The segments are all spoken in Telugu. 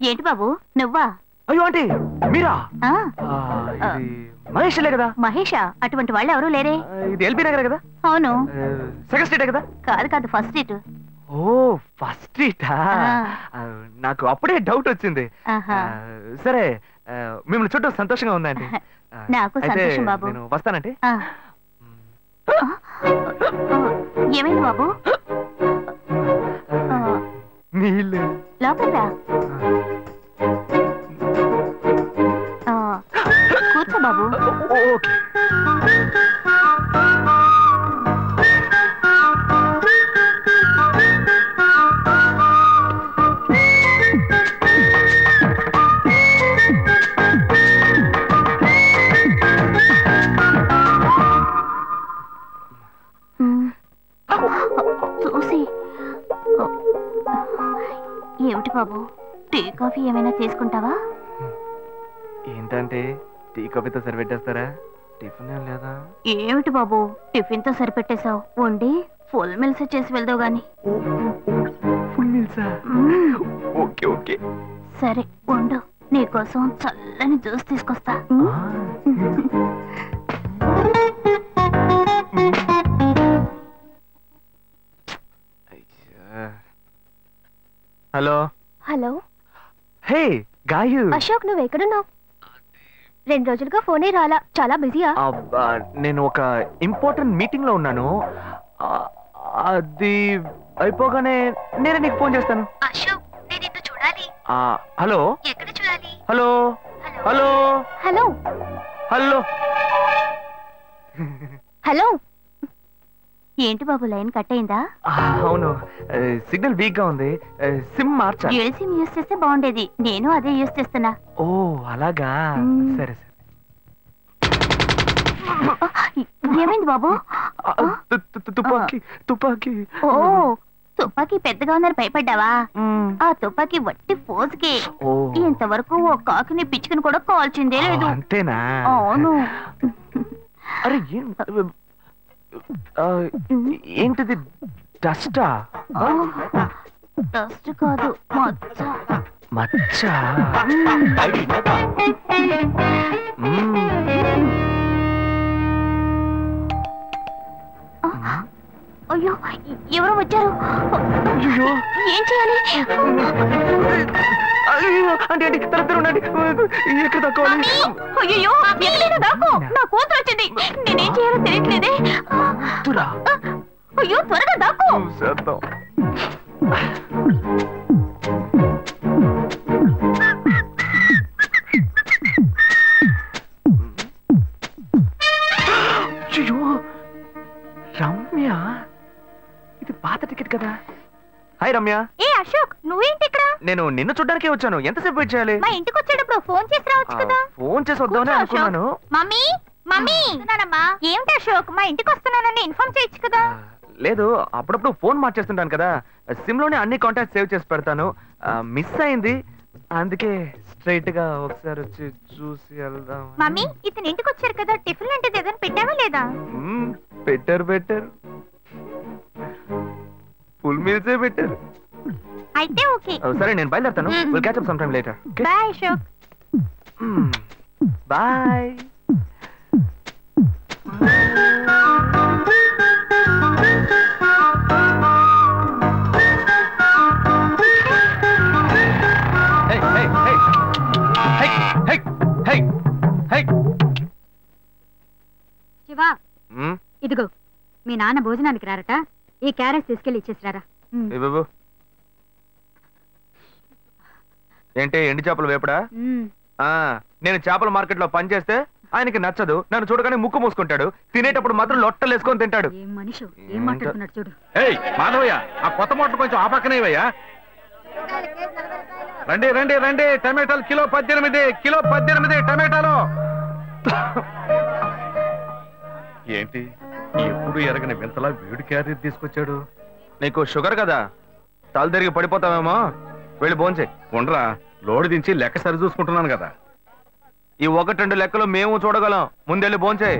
ఏంటి బాబు నువ్వా? అయ్యో ఆంటీ మీరా? మహేష్లే కదా? మహేషా? అటువంటి వాళ్ళు ఎవరూ లేరే. ఇది ఎల్బీ నగర్ కదా? అవును. సెకండ్ స్ట్రీటే కదా? కాదు కాదు, ఫస్ట్ స్ట్రీట్. ఓ ఫస్ట్ స్ట్రీటా? నాకు అప్పుడే డౌట్ వచ్చింది. సరే మిమ్మల్ని చూడడం సంతోషంగా ఉందండి. నాకు సంతోషం బాబు. నేను వస్తానండి. ఏమైంది బాబు? నీళ్ళు లోపలికి రా. కూర్చో బాబు. ఓకే. చూసి ఏమిటి బాబు, టీ కాఫీ ఏమైనా తీసుకుంటావా? ఏంటంటే టీ కాఫీతో సరిపెట్టేస్తారా? టిఫిన్ ఏం లేదా? ఏమిటి బాబు టిఫిన్ తో సరిపెట్టేశావు? వండి ఫుల్ మిల్స్ చేసి వెళ్దావు గాని. ఫుల్ మిల్సా? ఓకే ఓకే సరే వండు, నీకోసం చల్లని జ్యూస్ తీసుకొస్తా. Hello hello. Hey Gayu. Ashok నువ్వు ఎక్కడున్నావు? 2 రోజులుగా ఫోనే రాలా, చాలా బిజీయా? నేను ఒక ఇంపార్టెంట్ మీటింగ్ లో ఉన్నాను. అది అయిపోగానే నేనే నీకు ఫోన్ చేస్తాను. అశోక్ నేను నిన్ను చూడాలి. హలో. ఎక్కడ చూడాలి? Hello hello hello hello hello. ఏంటి బాబు లైన్ కట్ అయిందా? అవును, సిగ్నల్ వీక్ గా ఉంది. సిమ్ మార్చా. డ్యూయల్ సిమ్ యూస్ చేస్తే బాగుండేది. నేను అదే యూస్ చేస్తున్నా. ఓ అలాగా, సరే సరే. ఏమైంది బాబు? తుపాకీ తుపాకీ. ఓ తుపాకీ పెద్దగా ఉందని భయపడ్డావా? ఆ తుపాకీ వట్టి ఫోజుకే. ఇంతవరకు ఓ కాకిని పిచ్చుకుని కూడా కాల్చిందే లేదు. అంతేనా? అవును. అరే ఏంటిది? డస్టా? డస్ట్ కాదు, మచ్చ. మచ్చ? అయ్యో ఎవరో వచ్చారు. ఏం చేయాలి? అంటే ఎక్కడ తక్కువాలి? అయ్యో ఎక్కడైనా దాకో, నా కూతురు వచ్చింది. నేనేం చేయాలో తెలియట్లేదే. అయ్యో త్వరగా దాకో. రమ్య, ఇది పాత టికెట్ కదా? హాయ్ రమ్య. ఏ అశోక్ నువ్వేంటి ఇక్కడ? నేను నిన్ను చూడ్డానికే వచ్చాను. ఎంతసేపు వెయిట్ చేయాలి? మా ఇంటికి వచ్చేటప్పుడు ఫోన్ చేసి రావచ్చు కదా. ఫోన్ చేసి వద్దామని అనుకున్నాను. మమ్మీ మమ్మీ ఏమిటి అశోక్ మా ఇంటికి వస్తున్నానని ఇన్ఫార్మ్ చేయొచ్చు కదా. లేదు, అప్పుడప్పుడు ఫోన్ మార్చేస్తుంటాను కదా, సిమ్ లోనే అన్ని కాంటాక్ట్ సేవ్ చేసి పెడతాను. మిస్ అయింది, అందుకే స్ట్రైట్ గా ఒకసారి వచ్చి చూసి వెళ్దాం. మమ్మీ ఇతను ఇంటికి వచ్చారు కదా, టిఫిన్ లాంటిది ఏదైనా పెట్టావా లేదా? పెట్టారు ఫుల్ మీల్సే పెట్టారు. అయితే ఓకే. సరే నేను బయలుదేరుతాను. Will catch up some time later. By Ashok. By. Shiva ఇదిగో మీ నాన్న భోజనానికి రారట, ఈ క్యారెట్ తీసుకెళ్లి ఇచ్చేసిరారా. ఏంటి ఎండి చేపలు వేపడా? నేను చేపల మార్కెట్ లో పనిచేస్తే ఆయనకి నచ్చదు. నన్ను చూడగానే ముక్కు మూసుకుంటాడు. తినేటప్పుడు మాత్రం లొట్టలు వేసుకొని తింటాడు. ఏం మనిషి, ఏం మాట్లాడుతున్నాడు చూడు. మాధవయ్య, ఆ కొత్త మోటార్ కొంచెం ఆ పక్కనేవయ్యా. రండి రండి రండి, టమాటాలు కిలో 18 టమాటాలు. ఏంటి ఎప్పుడు ఎరగని వింతలా వేడి క్యారీ తీసుకొచ్చాడు? నీకు షుగర్ కదా, తల తిరిగి పడిపోతావేమో. వెళ్ళి భోంచే. ఉండరా, లోడు దించి లెక్క సరి చూసుకుంటున్నాను కదా. ఈ 1-2 లెక్కలు మేము చూడగలం. ముందెళ్ళి భోంచే.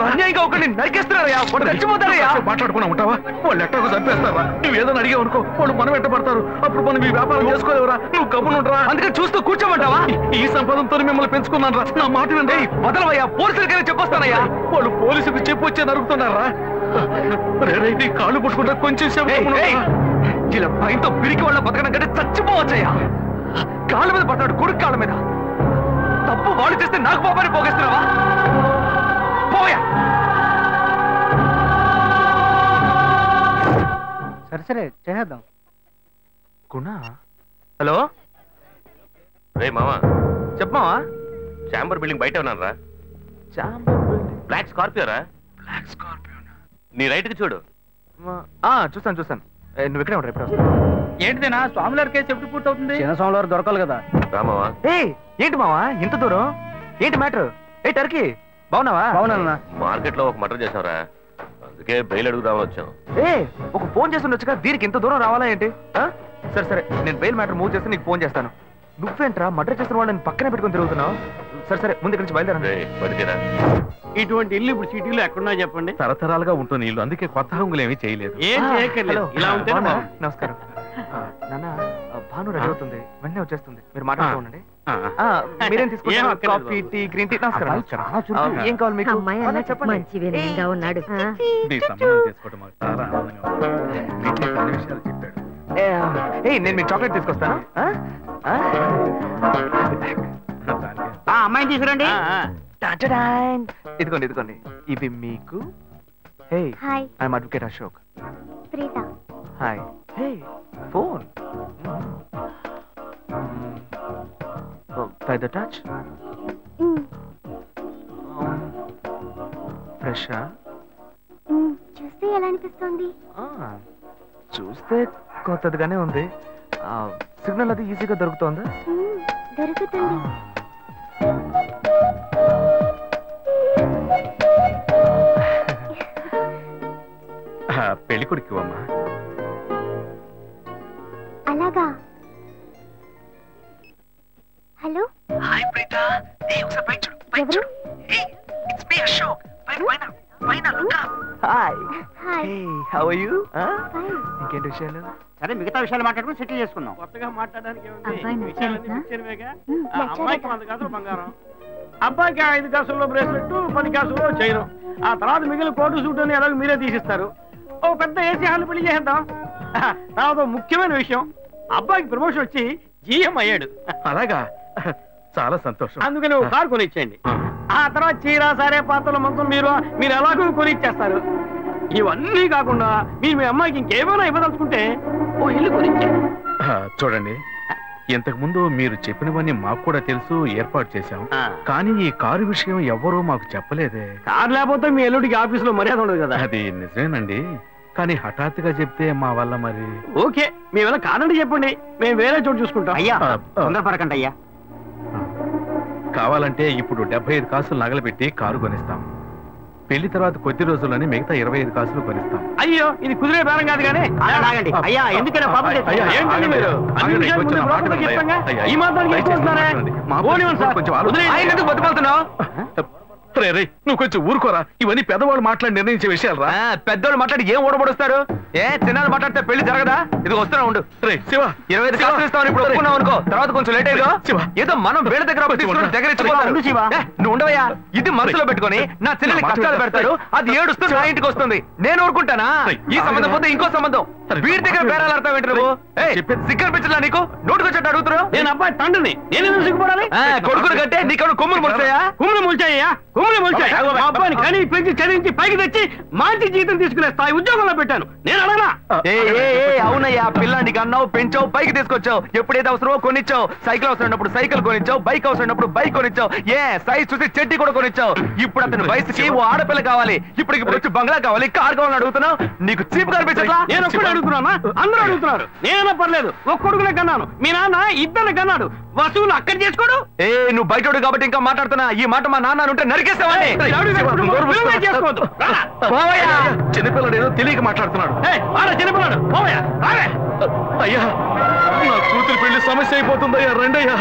అన్యాయంగా ఒకరిని నరికేస్తున్నారయ్యా, వాడు చచ్చిపోతారయ్యా. మాట్లాడుకున్నా ఉంటావా? వాళ్ళు ఎట్టకు చంపేస్తారా? నువ్వు ఏదైనా అడిగావు అనుకో, వాళ్ళు మనం వెంటబడతారు. అప్పుడు మనం ఈ వ్యాపారం చేసుకోలేవురా. నువ్వు గమ్మునుంటరా. అందుకని చూస్తూ కూర్చోమంటావా? ఈ సంపదంతో మిమ్మల్ని పెంచుకున్నాను రా. నా మాట వినండి. వదలవయ్యా, పోలీసులకైనా చెప్పొస్తానయ్యా. వాళ్ళు పోలీసులకు చెప్పి వచ్చే నరుగుతున్నారా? నీ కాళ్ళు పుట్టుకుంటా కొంచెం సేపు ఇలా భయంతో పిరికి వాళ్ళ బతకడం కంటే చచ్చిపోవచ్చయ్యా. కాళ్ళ మీద పడతాడు, కొడుకు కాళ్ళ మీద. తప్పు వాళ్ళు చేస్తే నాకు పాపాన్ని పోగేస్తున్నావా? పోయా. సరే చేద్దాం. గుణ, హలో. రే మామా, చెప్పమావా. చాంబర్ బిల్డింగ్ బయట ఉన్నాను రా. బ్లాక్ స్కార్పియో రా. Black Scorpio. నీ రైట్ కి చూడు. చూసాను. నువ్వు ఇక్కడే ఉంటావు, ఎప్పుడు వస్తావు? ఏంటిదేనా స్వామివారి కేసు ఎప్పుడు పూర్తవుతుంది? చిన్న స్వామివారు దొరకాలి కదా. రామావా. ఏంటి మావా ఇంత దూరం? ఏంటి మ్యాటర్? టర్కీ బాగున్నావా? బాగున్నా. మార్కెట్ లో ఒక మర్డర్ చేసావురా, అందుకే బెయిల్ అడుగుదామని వచ్చాం. ఒక ఫోన్ చేసి ఉండొచ్చుగా, దీనికి ఇంత దూరం రావాలా ఏంటి? సరే నేను బెయిల్ మ్యాటర్ మూవ్ చేస్తే నీకు ఫోన్ చేస్తాను. నువ్వేంట్రా మర్డర్ చేసిన వాళ్ళని పక్కనే పెట్టుకుని తిరుగుతున్నావు? సరే ముందు ఇక్కడి నుంచి బయలుదేరా. ఇటువంటి ఇల్లు ఇప్పుడు సిటీలో ఎక్కడున్నా చెప్పండి. తరతరాలుగా ఉంటుంది ఇల్లు, అందుకే కొత్త హంగులు ఏమీ చేయలేదు. ఇలా ఉంటే నమస్కారం నాన్న. భాను రెడీ అవుతుంది, వెంటనే వచ్చేస్తుంది. మీరు మాట్లాడుతూ ఉండండి. మీరేం తీసుకుంటారు? Coffee, tea, green tea? నమస్కారం. ఏం కావాలి మీకు? మంచి వినయంగా ఉన్నాడు. నీ సంబంధం చేసుకోవడం మాకు చాలా ఆనందంగా ఉంది. నీకు కొన్ని విషయాలు చెప్పాడు. నేను మీకు చాక్లెట్ తీసుకొస్తాను. అమ్మాయిని తీసుకురండి. ఇదిగోండి ఇవి మీకు. I'm advocate Ashok. Hi. Phone by the touch. Fresh. చూస్తే ఎలా అనిపిస్తుంది? చూస్తే కొత్తదిగానే ఉంది. సిగ్నల్ అది ఈజీగా దొరుకుతోందా? దొరుకుతుంది. పెళ్లి కొడుకు అమ్మా. అలాగా. హలో. హాయ్ ప్రీత. ఒకసారి పైకి చూడు, పైకి చూడు. It's me Ashok. పైన look up. Hi. How are you? ఇంకేంటి విషయాలు? సరే మిగతా విషయాలు మాట్లాడుకుని సెటిల్ చేసుకుందాం. కొత్తగా మాట్లాడడానికి అమ్మాయికి 100 కాసులు బంగారం, అబ్బాయికి 5 కాసుల్లో బ్రేస్లెట్, 10 కాసుల్లో చైన్. ఆ తర్వాత మిగిలిన కోటు సూట్ అని ఎలాగో మీరే తీసిస్తారు. ఓ పెద్ద ఏసీ హాల్ పెళ్లి చేద్దాం. తర్వాత ముఖ్యమైన విషయం, అబ్బాయికి ప్రమోషన్ వచ్చి జీఎం అయ్యాడు. అలాగా, చాలా సంతోషం. అందుకని ఒక కారు కొనిచ్చేయండి. ఆ తర్వాత చీర, సరే పాత్రల మొత్తం మీరు ఎలాగో కొనిచ్చేస్తారు. ఇవన్నీ కాకుండా మీరు మీ అమ్మాయికి ఇంకేమైనా ఇవ్వదలుచుకుంటే ఓ ఇల్లు కొనిచ్చేయండి. చూడండి, ఇంతకు ముందు మీరు చెప్పినవన్నీ మాకు కూడా తెలుసు, ఏర్పాటు చేశాం. కానీ ఈ కారు విషయం ఎవ్వరూ మాకు చెప్పలేదే. కారు లేకపోతే మీ ఎల్లుడికి ఆఫీసులో మర్యాద ఉండదు కదా. అది నిజమేనండి, కానీ హఠాత్తుగా చెప్తే మా వల్ల మరి. ఓకే, మీ వల్ల కాదండి చెప్పండి, మేము వేరే చోటు చూసుకుంటాం. అయ్యా తొందరపడకండి అయ్యా. కావాలంటే ఇప్పుడు 75 కాసులు నగలబెట్టి కారు కొనిస్తాం. పెళ్లి తర్వాత కొద్ది రోజుల్లోనే మిగతా 25 కాసులు కొనిస్తాం. అయ్యో, ఇది కుదిరే బేరం కాదు కానీ. అయ్యా ఎందుకైనా ఈ మాత్రం నువ్వు కొంచెం ఊరుకోరా. ఇవన్నీ పెద్దవాళ్ళు మాట్లాడి నిర్ణయించే విషయాలు రా. పెద్దవాళ్ళు మాట్లాడి ఏం ఓడబడుస్తారు? చిన్నాళ్ళు మాట్లాడితే పెళ్లి జరగదా? ఇది వస్తున్నా ఉండు. శివ 25 కాసులు ఇస్తావు, ఇప్పుడు ఒప్పుకున్నావు అనుకో, తర్వాత కొంచెం లేట్ అయ్యో. ఏదో మనం వేళ దగ్గర నువ్వు ఉండవయ్యా. ఇది మనసులో పెట్టుకొని నా చెల్లెని కష్టాలు పెడతారు, అది ఏడుస్తుంది, నా ఇంటికి వస్తుంది. నేను ఊరుకుంటానా? ఈ సంబంధం పోతే ఇంకో సంబంధం. వీడి దగ్గర బేరాలు ఆడతావు ఏంటి నువ్వు? సిగ్గర్ పిచ్చలా నీకు? నోటుకొచ్చేట్టు అడుగుతున్నావు. నేను అబ్బాయి తండ్రిని, నేను సిగ్గుపడాలి? కొడుకుని కంటే నీకు కొమ్ములు ముడిచాయా? కుమ్ములు ముడిచాయ్యా, కుమ్ములు ముడిచాయి. మా అబ్బాయిని కని పెంచి చదివించి పైకి తెచ్చి మంచి జీతం తీసుకునే స్థాయి ఉద్యోగంలో పెట్టాను. నేను అడగనా? అవునయ్యా, పిల్లానికి అన్నావు, పెంచావు, పైకి తీసుకొచ్చావు. ఎప్పుడైతే అవసరమో కొనిచ్చావు. సైకిల్ అవసరమైనప్పుడు సైకిల్ కొనిచ్చావు, బైక్ అవసరమైనప్పుడు బైక్ కొనిచ్చావు. సైజ్ చూసి చెడ్డీ కూడా కొనిచ్చావు. ఇప్పుడు అతని వయసుకి ఓ ఆడపిల్ల కావాలి, ఇప్పుడు వచ్చి బంగ్లా కావాలి, కార్ కావాలని అడుగుతున్నావు. నీకు చీప్ కనిపించట్లా? నేను ఒక్కడే అడుగుతున్నా, అందరూ అడుగుతున్నారు. నేనైనా పర్లేదు, ఒక్కొడుకునే కన్నాను, మీ నాన్న ఇద్దరు కన్నాడు. వసూలు అక్కడ చేసుకోడు. నువ్వు బయటోడు కాబట్టి ఇంకా మాట్లాడుతున్నా. ఈ మాట మా నాన్న ఉంటే నరికేస్తావని. చిన్నపిల్లడు ఏదో తెలియక మాట్లాడుతున్నాడు. చిన్నపిల్లడు అయ్యా, నా కూతురు పెళ్లి సమస్య అయిపోతుందయ్యా. రండయ్యా.